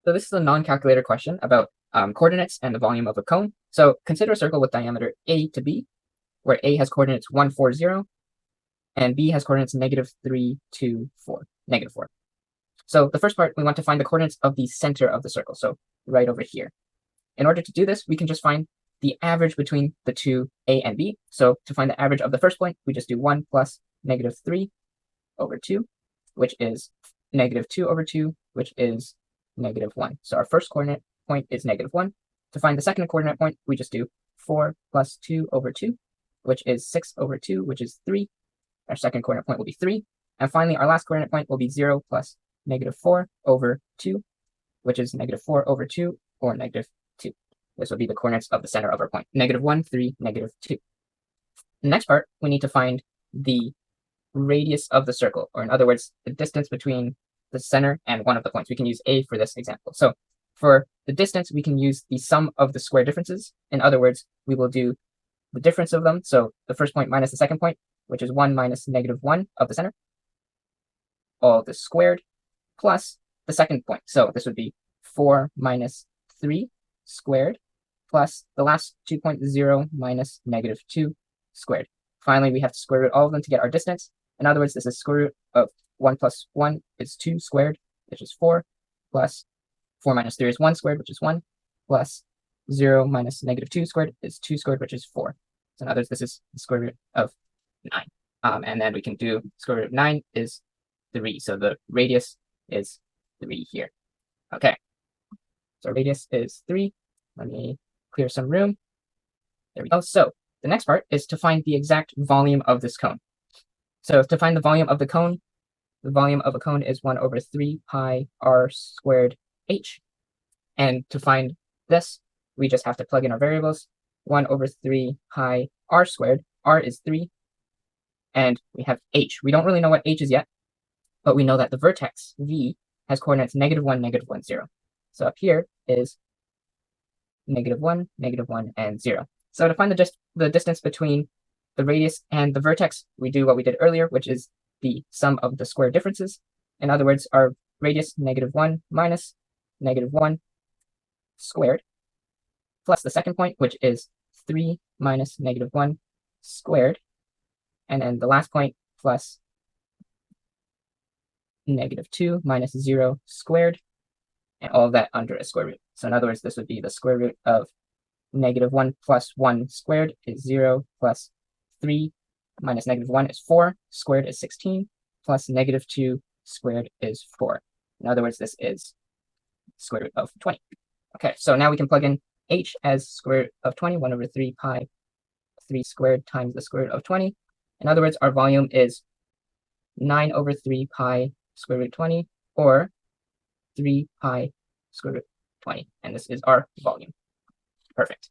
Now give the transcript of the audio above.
So this is a non-calculator question about coordinates and the volume of a cone. So consider a circle with diameter a to b, where a has coordinates 1, 4, 0, and b has coordinates -3, 2, 4, -4. So the first part, we want to find the coordinates of the center of the circle, so right over here. In order to do this, we can just find the average between the two a and b. So to find the average of the first point, we just do 1 plus -3 over 2, which is -2 over 2, which is -1. So our first coordinate point is -1. To find the second coordinate point, we just do 4 plus 2 over 2, which is 6 over 2, which is 3. Our second coordinate point will be 3. And finally, our last coordinate point will be 0 plus -4 over 2, which is -4 over 2, or -2. This will be the coordinates of the center of our point, -1, 3, -2. The next part, we need to find the radius of the circle, or in other words, the distance between the center and one of the points. We can use a for this example. So for the distance, we can use the sum of the square differences. In other words, we will do the difference of them. So the first point minus the second point, which is 1 minus -1 of the center, all this squared, plus the second point. So this would be 4 minus 3 squared, plus the last 2.0 minus -2 squared. Finally, we have to square root all of them to get our distance. In other words, this is square root of 1 plus 1 is 2 squared, which is 4, plus 4 minus 3 is 1 squared, which is 1, plus 0 minus -2 squared is 2 squared, which is 4. So in other words, this is the square root of 9. And then we can do square root of 9 is 3. So the radius is 3 here. Okay. So radius is 3. Let me clear some room. There we go. So the next part is to find the exact volume of this cone. So to find the volume of the cone a cone is 1 over 3 pi r squared h. And to find this, we just have to plug in our variables. 1 over 3 pi r squared. R is 3. And we have h. We don't really know what h is yet, but we know that the vertex v has coordinates -1, -1, 0. So up here is -1, -1, and 0. So to find the distance between the radius and the vertex, we do what we did earlier, which is the sum of the square differences. In other words, our radius -1 minus -1 squared, plus the second point, which is 3 minus -1 squared, and then the last point plus -2 minus 0 squared, and all of that under a square root. So in other words, this would be the square root of -1 plus 1 squared is 0, plus 3 minus -1 is 4, squared is 16, plus -2 squared is 4. In other words, this is square root of 20. Okay, so now we can plug in h as square root of 20, 1 over 3 pi 3 squared times the square root of 20. In other words, our volume is 9 over 3 pi square root 20, or 3 pi square root 20. And this is our volume. Perfect.